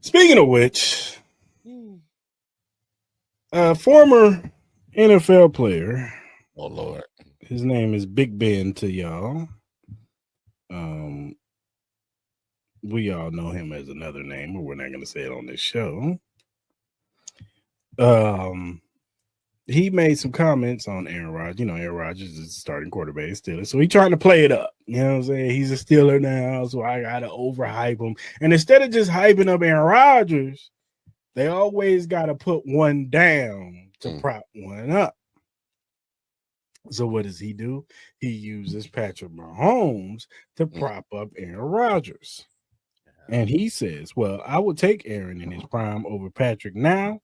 Speaking of which, a former NFL player. Oh Lord. His name is Big Ben to y'all. We all know him as another name, but we're not going to say it on this show. He made some comments on Aaron Rodgers. You know, Aaron Rodgers is starting quarterback still, so he's trying to play it up. You know what I'm saying? He's a Steeler now, so I got to overhype him. And instead of just hyping up Aaron Rodgers, they always got to put one down to prop one up. So what does he do? He uses Patrick Mahomes to prop up Aaron Rodgers. And he says, well, I would take Aaron in his prime over Patrick now.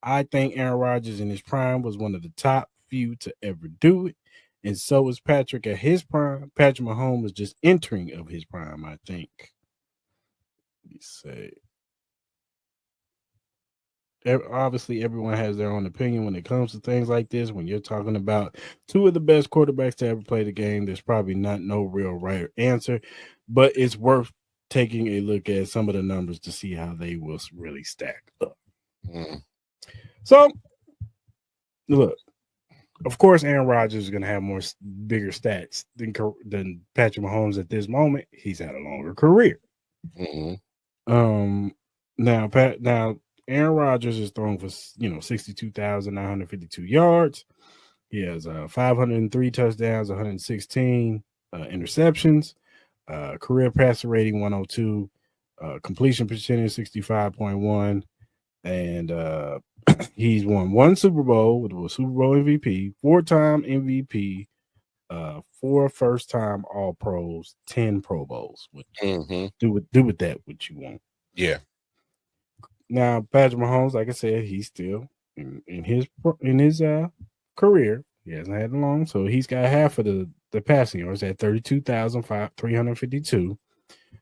I think Aaron Rodgers in his prime was one of the top few to ever do it. And so is Patrick at his prime. Patrick Mahomes is just entering of his prime, I think. Let me say. Obviously, everyone has their own opinion when it comes to things like this. When you're talking about two of the best quarterbacks to ever play the game, there's probably no real right answer. But it's worth taking a look at some of the numbers to see how they will really stack up. So, look, of course, Aaron Rodgers is going to have bigger stats than Patrick Mahomes at this moment. He's had a longer career. Now, Aaron Rodgers is thrown for 62,952 yards. He has 503 touchdowns, 116 interceptions. Career passer rating 102, completion percentage 65.1, and he's won one Super Bowl with a Super Bowl MVP, 4-time MVP, 4 first-time All Pros, 10 Pro Bowls. Do with that what you want. Yeah. Now Patrick Mahomes, like I said, he's still in his career. He hasn't had long, so he's got half of the passing yards at 32,352.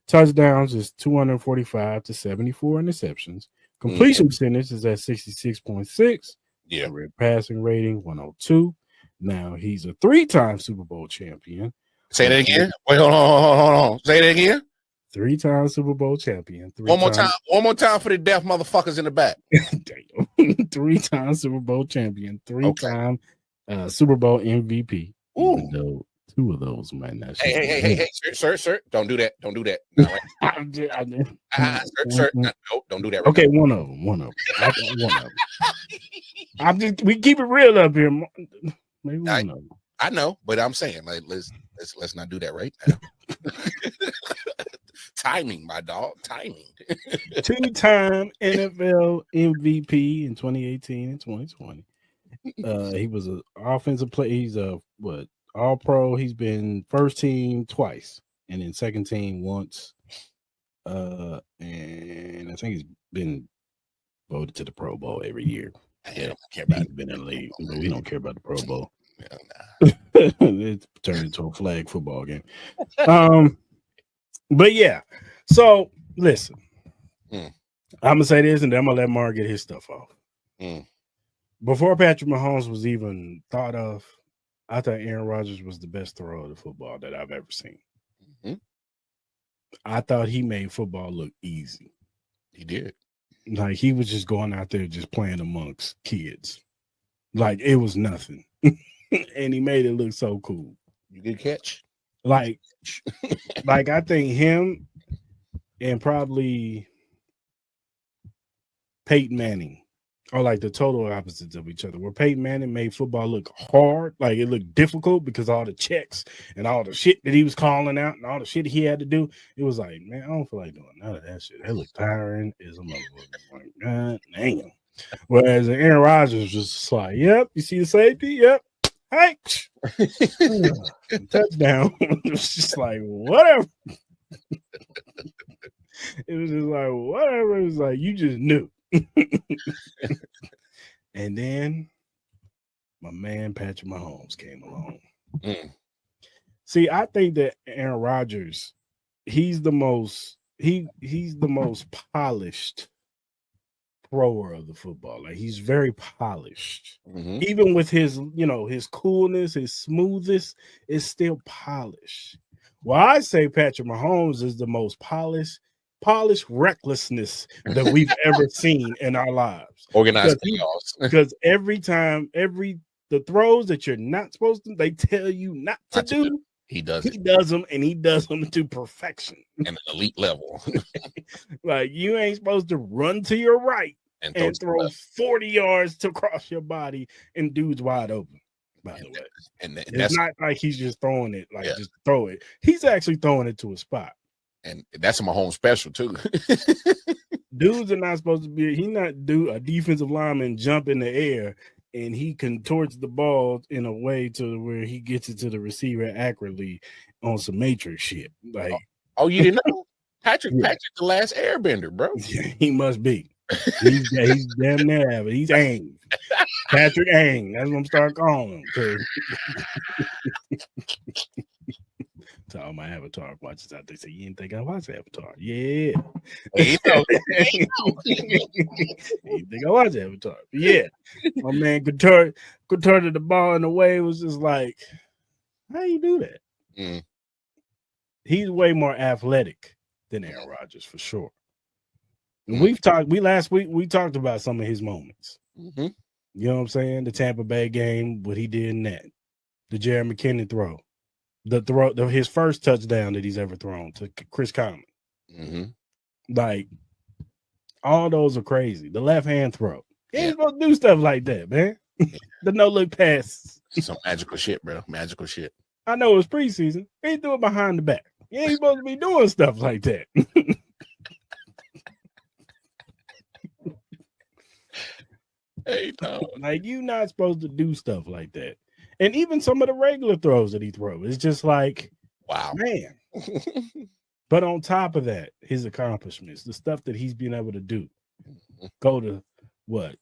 Touchdowns is 245 to 74 interceptions. Completion percentage is at 66.6. Yeah. Career passing rating 102. Now he's a 3-time Super Bowl champion. Say that again. Wait, hold on. Say that again. 3-time Super Bowl champion. One more time for the deaf motherfuckers in the back. Damn. 3-time Super Bowl champion. 3-time Super Bowl MVP. Even though 2 of those might not. Hey, sir. Don't do that. Don't do that. Sir, no, don't do that. Okay, one of them. We keep it real up here. Maybe one of them. I know, but I'm saying, like, let's not do that right now. Timing, my dog. Timing. 2-time NFL MVP in 2018 and 2020. He was an offensive player. He's All Pro. He's been first team twice, and then second team once. And I think he's been voted to the Pro Bowl every year. I don't care about it. Been in the league, but we don't care about the Pro Bowl. Yeah, It's turned into a flag football game. But yeah. So listen, I'm gonna say this, and then I'm gonna let Mark get his stuff off. Before Patrick Mahomes was even thought of, I thought Aaron Rodgers was the best thrower of the football that I've ever seen. I thought he made football look easy. He did. Like he was just going out there just playing amongst kids. Like it was nothing. And he made it look so cool. You good catch? Like I think him and probably Peyton Manning are like the total opposites of each other. Where Peyton Manning made football look hard, like it looked difficult because all the checks and all the shit that he was calling out and all the shit he had to do. It was like, man, I don't feel like doing none of that shit. That looked tiring as a motherfucker. Like, God damn. Whereas Aaron Rodgers was just like, yep, you see the safety? Yep. Hey, touchdown. It was just like, whatever. It was just like, whatever. It was like, you just knew. And then my man Patrick Mahomes came along. See, I think that Aaron Rodgers, he's the most polished thrower of the football. Like he's very polished. Even with his, his coolness, his smoothness is still polished. Well, I say Patrick Mahomes is the most polished recklessness that we've ever seen in our lives. Organized chaos. Because every time, the throws that you're not supposed to, they tell you not to do. He does them, and he does them to perfection. And an elite level. Like, you ain't supposed to run to your right and throw 40 yards to cross your body and dude's wide open. By the way, and it's not like he's just throwing it, like just throw it. He's actually throwing it to a spot. And that's a Mahomes special too. Dudes are not supposed to be. He not do a defensive lineman jump in the air and he contorts the ball in a way to where he gets it to the receiver accurately on some Matrix shit. Like, oh, you didn't know? Patrick, the last airbender, bro. He must be. He's damn near it. He's Aang. Patrick Aang. That's what I'm starting calling him. To all my Avatar watchers out there, say, you didn't think I watched Avatar? Yeah. You think I watched Avatar? Yeah. My man contorted the ball in a way. It was just like, how you do that? Mm. He's way more athletic than Aaron Rodgers for sure. Mm. Last week we talked about some of his moments. Mm-hmm. You know what I'm saying? The Tampa Bay game, what he did in that, the Jerry McKinnon throw, his first touchdown that he's ever thrown to Chris Conley. Mm-hmm. Like, all those are crazy. The left hand throw, he ain't supposed to do stuff like that, man. The no look pass, some magical shit, bro. Magical shit. I know it was preseason. He threw it behind the back. He ain't supposed to be doing stuff like that. Hey, no. Like, you not supposed to do stuff like that. And even some of the regular throws that he throws, it's just like, wow, man. But on top of that, his accomplishments, the stuff that he's been able to do, go to what?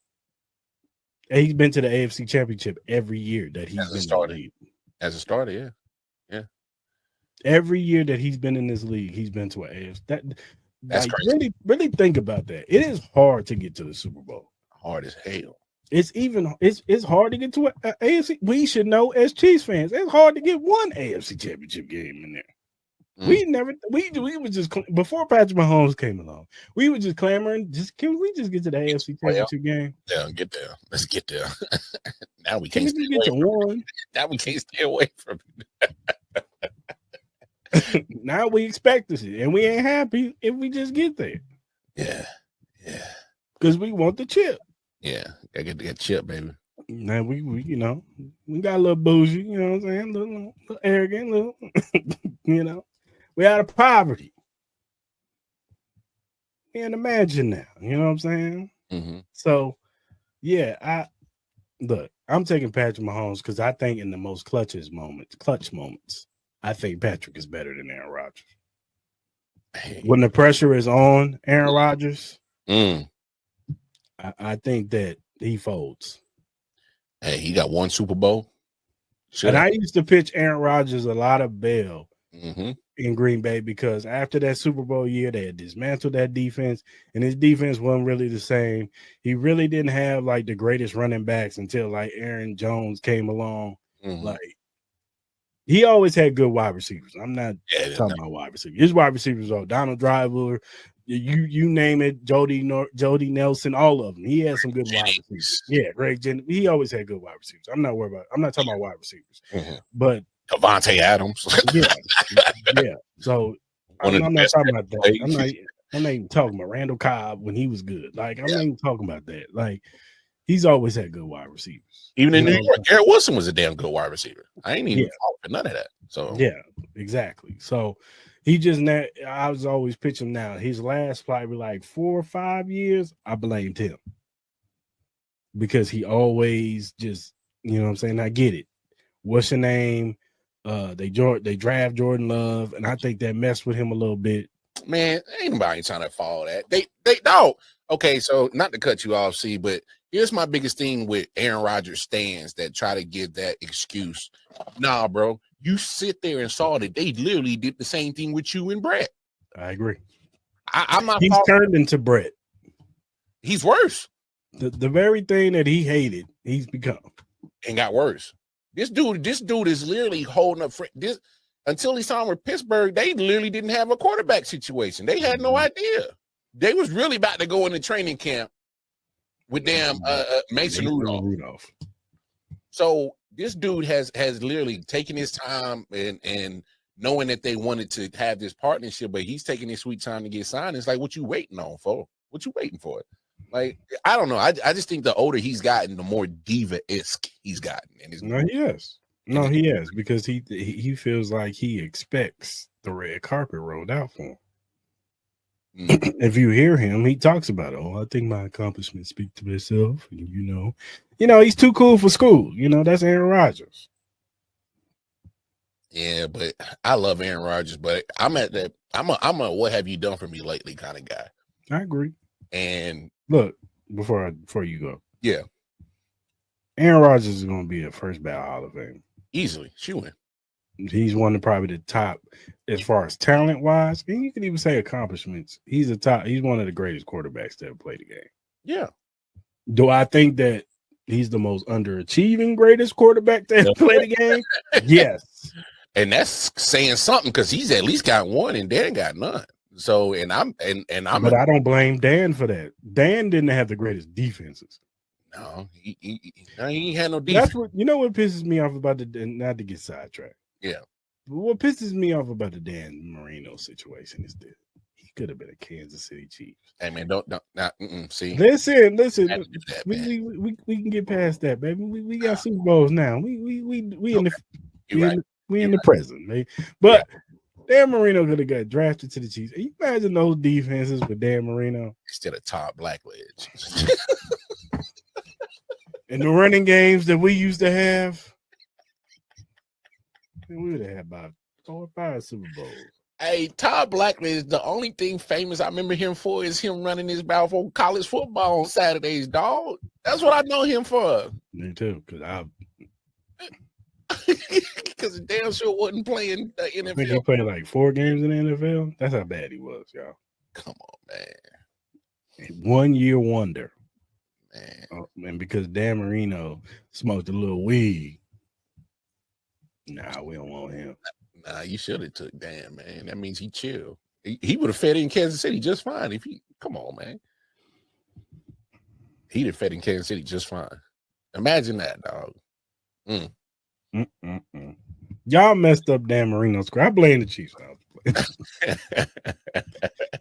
He's been to the AFC Championship every year that he's been in the league. As a starter, yeah. Every year that he's been in this league, he's been to an AFC. That's like, crazy. Really think about that. It is hard to get to the Super Bowl. Hard as hell. It's hard to get to an AFC. We should know as Chiefs fans, it's hard to get one AFC Championship game in there. We was just before Patrick Mahomes came along, we were just clamoring. Can we just get to the AFC Championship game? Yeah, get there. Let's get there. Now we can't get to one. Now we can't stay away from it. Now we expect this, and we ain't happy if we just get there. Yeah. Because we want the chip. Yeah, I get that chip, baby. Now we we got a little bougie, you know what I'm saying? A little arrogant, little, we out of poverty. Can't imagine now, you know what I'm saying? Mm-hmm. So, yeah, I'm taking Patrick Mahomes because I think in the most clutch moments, I think Patrick is better than Aaron Rodgers. Hey. When the pressure is on Aaron Rodgers, I think that he folds. Hey, he got one Super Bowl. And I used to pitch Aaron Rodgers a lot of bail in Green Bay because after that Super Bowl year, they had dismantled that defense, and his defense wasn't really the same. He really didn't have like the greatest running backs until like Aaron Jones came along. Mm-hmm. Like, he always had good wide receivers. I'm not talking about wide receivers. His wide receivers are Donald Driver, you name it, Jody Nelson, all of them. He had some good wide receivers. Yeah, Greg Jennings. He always had good wide receivers. I'm not worried about it. I'm not talking about wide receivers. Mm-hmm. But Davante Adams. yeah. So I'm not talking about that. I'm not even talking about Randall Cobb when he was good. Like, I'm not even talking about that. Like, he's always had good wide receivers. Even in New York, Garrett Wilson was a damn good wide receiver. I ain't even talking for none of that. So yeah, exactly. So I was always pitching now. His last probably like 4 or 5 years, I blamed him because he always just, you know what I'm saying? I get it. What's your name? They draft Jordan Love, and I think that messed with him a little bit. Man, ain't nobody trying to follow that. They no. Okay, so not to cut you off, but here's my biggest thing with Aaron Rodgers stands that try to give that excuse. Nah, bro. You sit there and saw that they literally did the same thing with you and Brett. I agree. I'm not. He's turned into Brett. He's worse. The very thing that he hated, he's become and got worse. This dude is literally holding up this. until he signed with Pittsburgh, they literally didn't have a quarterback situation. They had no idea. They was really about to go into training camp with Mason Rudolph. So this dude has literally taken his time and knowing that they wanted to have this partnership, but he's taking his sweet time to get signed. It's like, what you waiting on for? What you waiting for? Like, I don't know. I just think the older he's gotten, the more diva-esque he's gotten. No, he has. No, he has, because he feels like he expects the red carpet rolled out for him. If you hear him, he talks about it. Oh, I think my accomplishments speak to myself. And, you know, he's too cool for school. You know, that's Aaron Rodgers. Yeah, but I love Aaron Rodgers, but I'm at that. I'm a what have you done for me lately kind of guy. I agree. And look, before you go, yeah, Aaron Rodgers is going to be a first ballot Hall of Fame. Easily, she win. He's one of probably the top as far as talent wise, and you can even say accomplishments. He's one of the greatest quarterbacks to ever play the game. Yeah. Do I think that he's the most underachieving greatest quarterback to ever play the game? Yes. And that's saying something, because he's at least got one and Dan got none. So but I don't blame Dan for that. Dan didn't have the greatest defenses. No, he ain't had no defense. That's what what pisses me off about not to get sidetracked. Yeah. But what pisses me off about the Dan Marino situation is that he could have been a Kansas City Chiefs. Hey man, don't see. Listen. We can get past that, baby. We got Super Bowls now. We in the present, man. But Dan Marino could have got drafted to the Chiefs. Can you imagine those defenses with Dan Marino instead of Todd Blackledge? And the running games that we used to have, we would have had about 4 or 5 Super Bowls. Hey, Todd Blackledge, the only thing famous I remember him for is him running his mouth on college football on Saturdays, dog. That's what I know him for. Me too, because because damn sure wasn't playing the NFL. I think he played like 4 games in the NFL. That's how bad he was, y'all. Come on, man. 1 year wonder. Man. And because Dan Marino smoked a little weed, nah, we don't want him. Nah, you should have took Dan, man. That means he chill. He would have fed in Kansas City just fine. Come on, man. He'd have fed in Kansas City just fine. Imagine that, dog. Y'all messed up Dan Marino's career. I blame the Chiefs.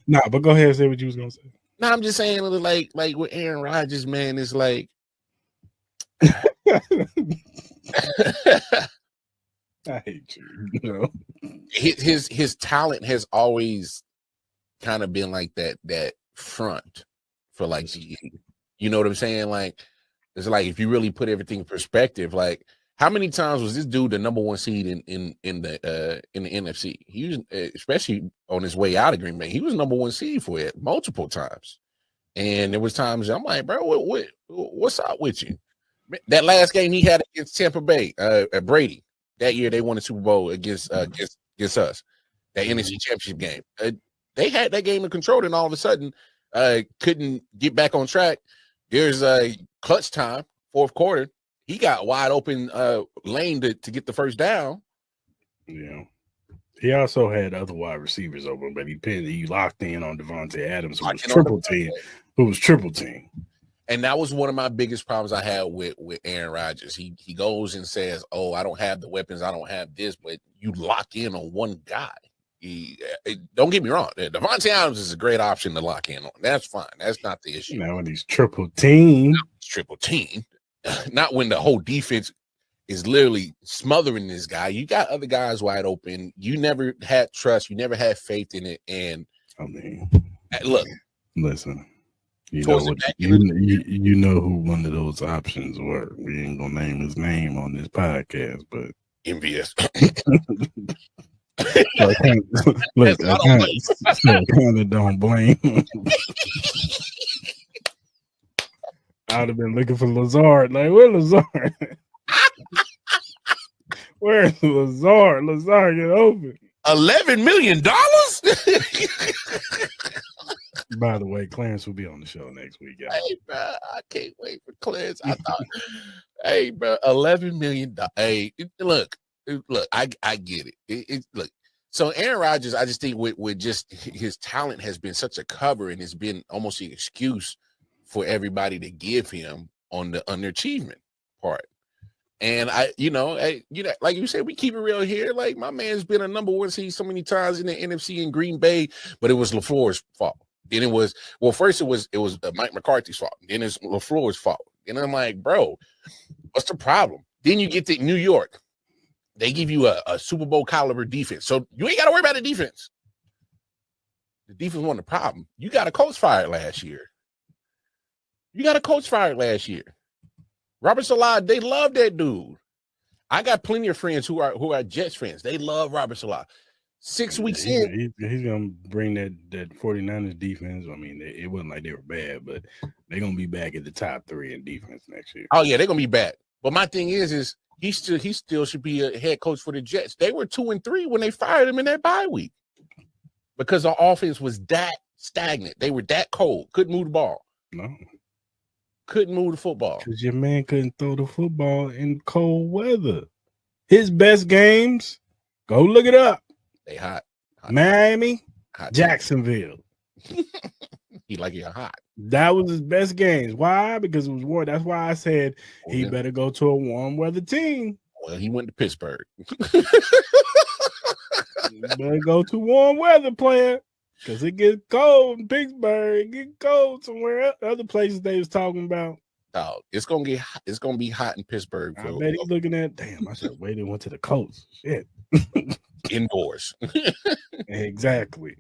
Nah, but go ahead and say what you was gonna say. No, I'm just saying, like with Aaron Rodgers, man, it's like I hate you. His talent has always kind of been like that front for like GE. You know what I'm saying? Like, it's like if you really put everything in perspective, like how many times was this dude the number 1 seed in the NFC? He was, especially on his way out of Green Bay, he was number 1 seed for it multiple times. And there was times I'm like, bro, what's up with you? That last game he had against Tampa Bay, Brady, that year they won the Super Bowl against us, that NFC Championship game. They had that game in control, and all of a sudden couldn't get back on track. There's a clutch time, 4th quarter. He got wide open lane to get the first down. Yeah. He also had other wide receivers open, but he locked in on Devontae Adams, who was triple team. And that was one of my biggest problems I had with Aaron Rodgers. He goes and says, "Oh, I don't have the weapons, I don't have this," but you lock in on one guy. Don't get me wrong, Devontae Adams is a great option to lock in on. That's fine. That's not the issue. Now when he's triple team, not when the whole defense is literally smothering this guy. You got other guys wide open. You never had trust. You never had faith in it. And I mean, look, listen, you know who one of those options were. We ain't gonna name his name on this podcast, but MVS. I kind of don't blame him. I would have been looking for Lazard. Like, where's Lazard? Where's Lazard? Lazard, get open. $11 million? By the way, Clarence will be on the show next week, guys. Hey, bro, I can't wait for Clarence. I thought, hey, bro, $11 million. Hey, look, look, I get it. Look, so Aaron Rodgers, I just think with just his talent has been such a cover, and it's been almost an excuse for everybody to give him on the underachievement part. And like you said, we keep it real here. Like, my man's been a number one seed so many times in the NFC in Green Bay, but it was LaFleur's fault. Then it was, first it was Mike McCarthy's fault. Then it's LaFleur's fault. And I'm like, bro, what's the problem? Then you get to New York. They give you a Super Bowl caliber defense. So you ain't got to worry about the defense. The defense wasn't the problem. You got a coach fired last year. Robert Saleh, they love that dude. I got plenty of friends who are Jets fans. They love Robert Saleh. 6 weeks in, he's gonna bring that 49ers defense. I mean, it wasn't like they were bad, but they're gonna be back at the top 3 in defense next year. Oh yeah, they're gonna be back. But my thing is he still should be a head coach for the Jets. They were 2-3 when they fired him in that bye week because our offense was that stagnant. They were that cold. Couldn't move the ball. No. Couldn't move the football. Because your man couldn't throw the football in cold weather. His best games, go look it up. They hot. Miami, hot Jacksonville. He like it hot. That was his best games. Why? Because it was warm. That's why I said he better go to a warm weather team. Well, he went to Pittsburgh. You better go to warm weather, player. Because it gets cold in Pittsburgh. It gets cold somewhere else. Other places they was talking about. Oh, it's gonna be hot in Pittsburgh. I bet he's looking at, damn, I should have waited and went to the coast. Shit. Indoors. Exactly.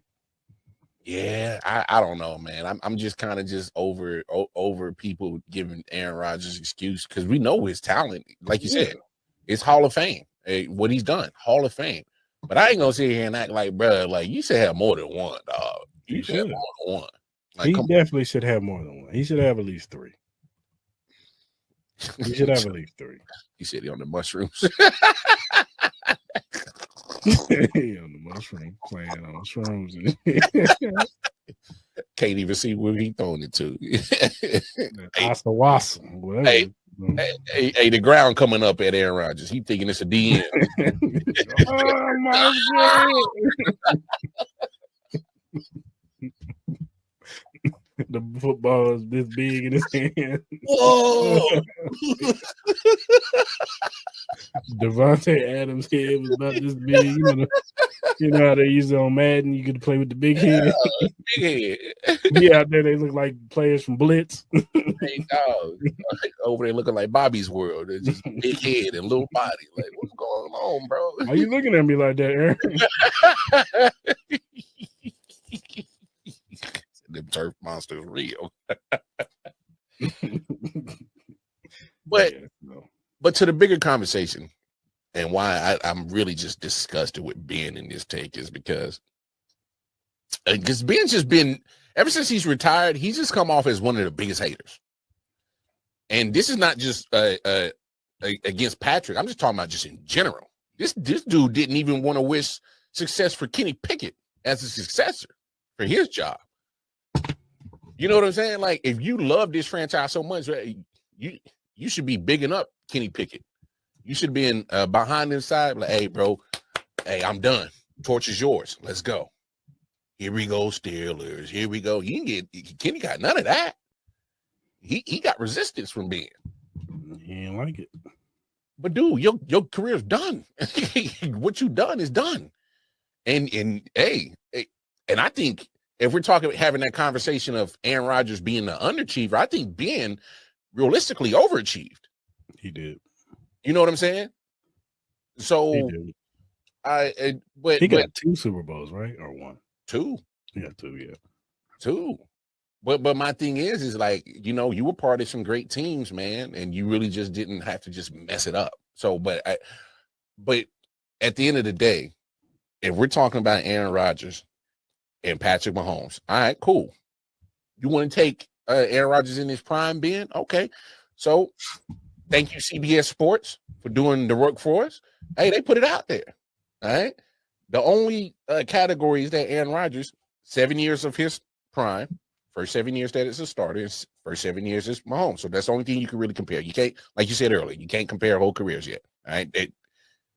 Yeah, I don't know, man. I'm just kind of just over people giving Aaron Rodgers excuse because we know his talent. Like you said, it's Hall of Fame. What he's done, Hall of Fame. But I ain't gonna sit here and act like, bro, like you should have more than one, dog. You should have more than one. Like, he definitely should have more than one. He should have at least 3. He should have at least 3. He said he on the mushrooms. He on the mushroom, playing on shrooms. Can't even see where he throwing it to. Whatever. Hey, the ground coming up at Aaron Rodgers. He thinking it's a DN. Oh my God. The football is this big in his hand. Whoa! Devontae Adams' head was about this big. You know how they use it on Madden. You get to play with the big head. Big head. Yeah, out there they look like players from Blitz. Hey, dog. Over there looking like Bobby's World. It's just big head and little body. Like, what's going on, bro? Why you looking at me like that, Aaron? Them turf monsters real. But to the bigger conversation and why I'm really just disgusted with Ben in this take is because Ben's just been, ever since he's retired, he's just come off as one of the biggest haters. And this is not just against Patrick. I'm just talking about just in general. This dude didn't even want to wish success for Kenny Pickett as a successor for his job. You know what I'm saying? Like, if you love this franchise so much, you should be bigging up Kenny Pickett. You should be in behind his side, like, hey, bro, hey, I'm done. Torch is yours. Let's go. Here we go, Steelers. Here we go. Kenny got none of that. He got resistance from Ben. He didn't like it. But dude, your career's done. What you done is done. And hey, and I think if we're talking having that conversation of Aaron Rodgers being the underachiever, I think Ben realistically overachieved. He did. You know what I'm saying? So he got 2 Super Bowls, right? Or 1? 2. He got 2, yeah. 2. But my thing is like, you know, you were part of some great teams, man, and you really just didn't have to just mess it up. So, but at the end of the day, if we're talking about Aaron Rodgers and Patrick Mahomes, all right, cool. You want to take Aaron Rodgers in his prime, Ben? Okay. So thank you, CBS Sports, for doing the work for us. Hey, they put it out there. All right. The only categories that Aaron Rodgers, 7 years of his prime, first 7 years that it's a starter, first 7 years is Mahomes. So that's the only thing you can really compare. You can't, like you said earlier, you can't compare whole careers yet. All right.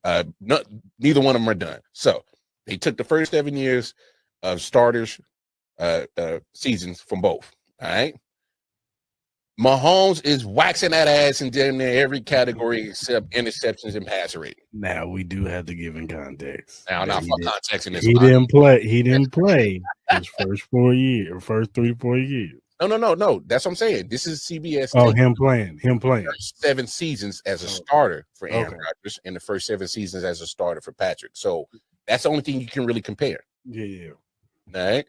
Neither one of them are done. So they took the first 7 years of starters seasons from both. All right. Mahomes is waxing that ass in damn near every category except interceptions and passer rating. Now we do have to give in context. Now, not for context in this. He didn't play. He didn't play his first 4 years, or first 3-4 years. No. That's what I'm saying. This is CBS. Oh, him playing. First 7 seasons as a starter for Aaron Rodgers, and the first 7 seasons as a starter for Patrick. So that's the only thing you can really compare. Yeah. All right.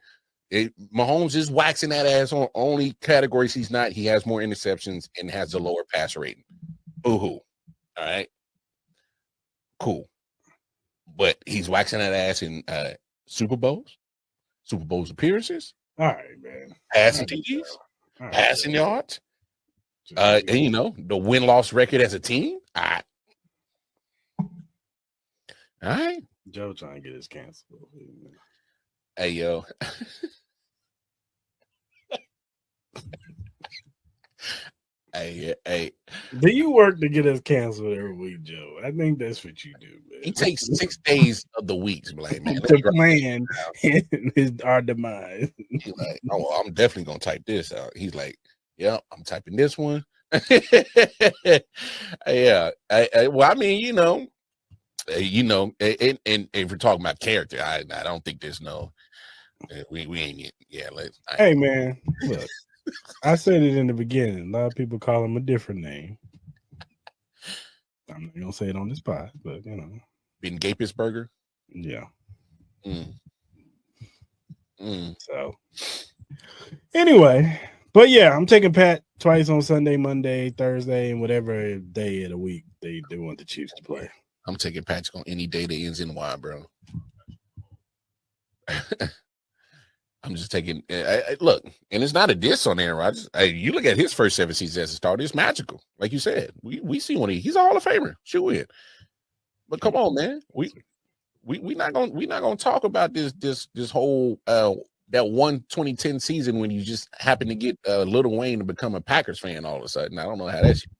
Mahomes is waxing that ass on only categories he's not. He has more interceptions and has a lower passer rating. Boo-hoo. All right. Cool. But he's waxing that ass in Super Bowls appearances. All right, man. Passing TDs, passing yards. And the win-loss record as a team. All right. Joe trying to get his canceled. Hey, yo. Hey. Do you work to get us canceled every week, Joe? I think that's what you do, man. He takes 6 days of the weeks, like, man. To plan our demise. He's like, oh, I'm definitely gonna type this out. He's like, yeah, I'm typing this one. Yeah. Well, I mean, and if we're talking about character, I don't think there's no. We ain't. Yeah. Hey, man. Look. I said it in the beginning. A lot of people call him a different name. I'm not gonna say it on this pod, but Ben Gapesberger. Yeah. So anyway, but yeah, I'm taking Pat twice on Sunday, Monday, Thursday, and whatever day of the week they want the Chiefs to play. I'm taking Patrick on any day that ends in Y, bro. I'm just taking look, and it's not a diss on Aaron Rodgers. You look at his first 7 seasons as a starter; it's magical. Like you said, we see one of these. He's a Hall of Famer. Should win. But come on, man, we not gonna talk about this whole that 2010 season when you just happen to get Lil Wayne to become a Packers fan all of a sudden. I don't know how that shit.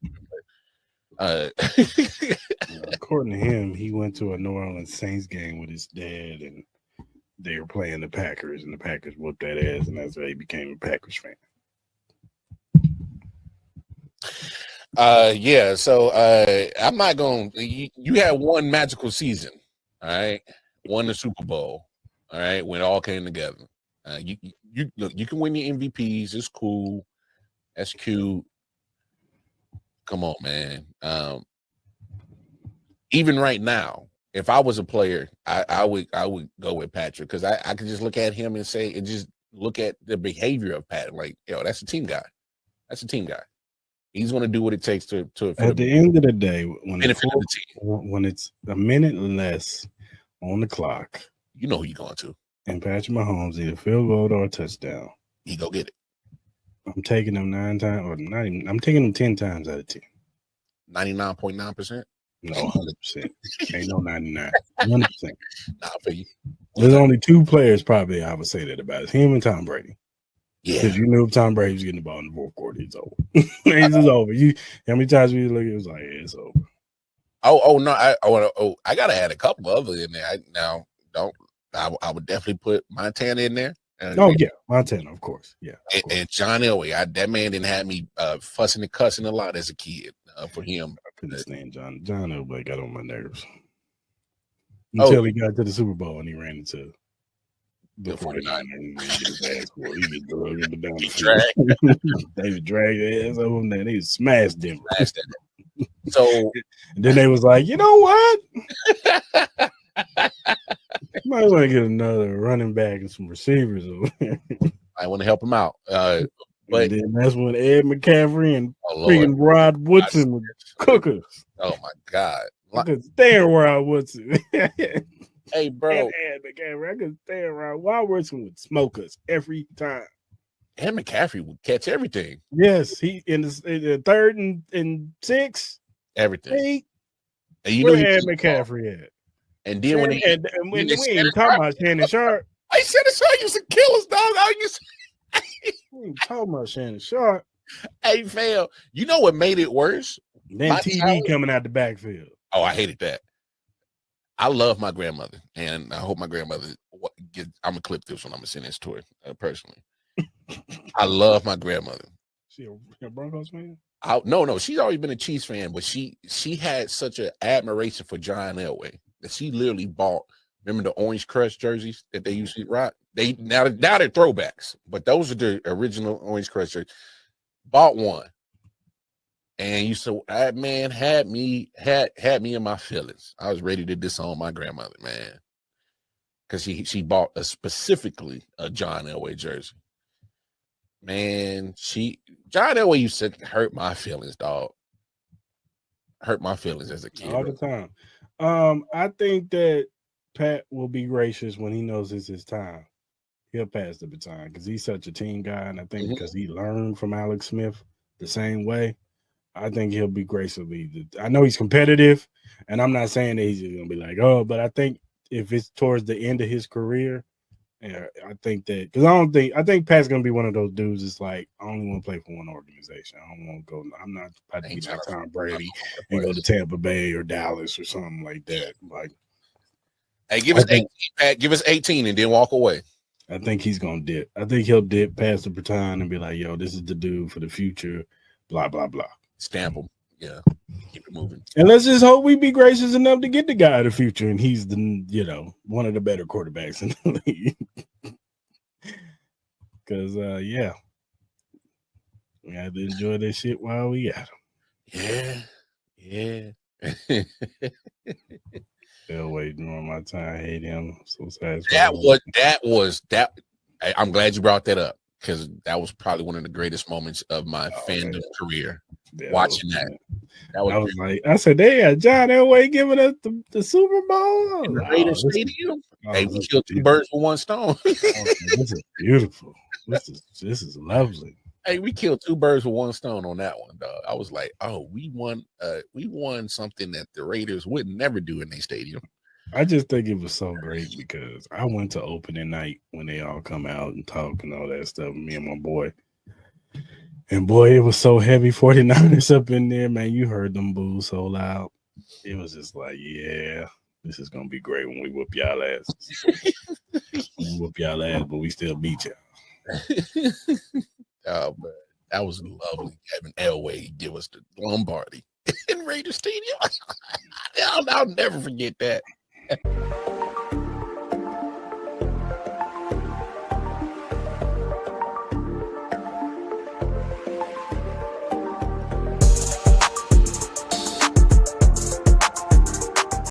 According to him, he went to a New Orleans Saints game with his dad, and they were playing the Packers, and the Packers whooped that ass, and that's why he became a Packers fan. Yeah. So I'm not going. You had one magical season, all right. Won the Super Bowl, all right. When it all came together, you can win your MVPs. It's cool. That's cute. Come on, man. Even right now, if I was a player, I would go with Patrick because I could just look at him and say, and just look at the behavior of Pat. Like, that's a team guy. That's a team guy. He's going to do what it takes to at the end of the day, when it's a minute less on the clock, you know who you're going to. And Patrick Mahomes either field goal or a touchdown. He go get it. I'm taking him 9 times, or not even. I'm taking him 10 times out of 10. 99.9%. No, 100%. Ain't no 99. 100%. Nah, for you. There's only 2 players probably I would say that about. It's him and Tom Brady. Yeah. Because you knew if Tom Brady was getting the ball in the fourth quarter, it's over. It's just over. How many times we look at it, was like, it's over. No, I gotta add a couple other in there. I would definitely put Montana in there. Yeah, Montana, of course. Yeah. And John Elway. That man didn't have me fussing and cussing a lot as a kid for him. I couldn't stand John Elway. Got on my nerves. Until he got to the Super Bowl and he ran into the 49ers and he get his ass for it. He get drugged up and down the field. They would drag their ass over him there. They smashed them. So and then they was like, you know what? Might want to get another running back and some receivers over there. I want to help him out. But then that's when Ed McCaffrey and freaking Rod Woodson were cookers. Oh my God. I could stand Rod Woodson. Hey, bro. Ed McCaffrey, I could stand Rod Woodson would smoke us every time. Ed McCaffrey would catch everything. Yes, he in the 3rd and 6. Everything. 8. And where Ed McCaffrey at? And then when we ain't talking about Shannon Sharp. Shannon Sharp used to kill us, dog. We ain't talking about Shannon Sharp. Hey, fam, you know what made it worse? Then TV coming out the backfield. Oh, I hated that. I love my grandmother, and I hope my grandmother get. I'm gonna clip this one. I'm gonna send this to her personally. I love my grandmother. She a Broncos fan? No, she's always been a Chiefs fan, but she had such an admiration for John Elway that she literally bought. Remember the Orange Crush jerseys that they usually rock? They now they're throwbacks, but those are the original Orange Crush jerseys. Bought one, and that man had me in my feelings. I was ready to disown my grandmother, man, because she bought specifically a John Elway jersey. Man, John Elway used to hurt my feelings, dog. Hurt my feelings as a kid. All the time. I think that Pat will be gracious when he knows it's his time. He'll pass the baton because he's such a team guy, and I think because he learned from Alex Smith the same way, I think he'll be gracefully. I know he's competitive, and I'm not saying that he's going to be like, oh, but I think if it's towards the end of his career, yeah, I think that because I think Pat's gonna be one of those dudes. It's like I only want to play for one organization. I don't want to go. I'm not about to be like Tom Brady and go to Tampa Bay or Dallas or something like that. Like, hey, give us 18, Pat. Give us 18 and then walk away. I think he's gonna dip. I think he'll dip past the baton and be like, "Yo, this is the dude for the future." Blah blah blah. Stamp him. Yeah, keep it moving. And let's just hope we be gracious enough to get the guy of the future, and he's one of the better quarterbacks in the league. Because we had to enjoy this shit while we got him. Yeah. Elway during my time, I hate him. So sad. That. I'm glad you brought that up because that was probably one of the greatest moments of my fandom career. Watching that. I was like, I said, they had John Elway giving us the Super Bowl in the Raiders Stadium. Hey, we killed two birds with one stone. This is beautiful. This is lovely. Hey, we killed two birds with one stone on that one, dog. I was like, oh, we won something that the Raiders would never do in their stadium. I just think it was so great because I went to opening night when they all come out and talk and all that stuff. Me and my boy. And boy, it was so heavy 49ers up in there, man. You heard them boos so loud. It was just like, yeah, this is going to be great when we whoop y'all ass. We whoop y'all ass, but we still beat y'all. Oh, man. That was lovely having Elway give us the Lombardi in Raider Stadium. I'll never forget that.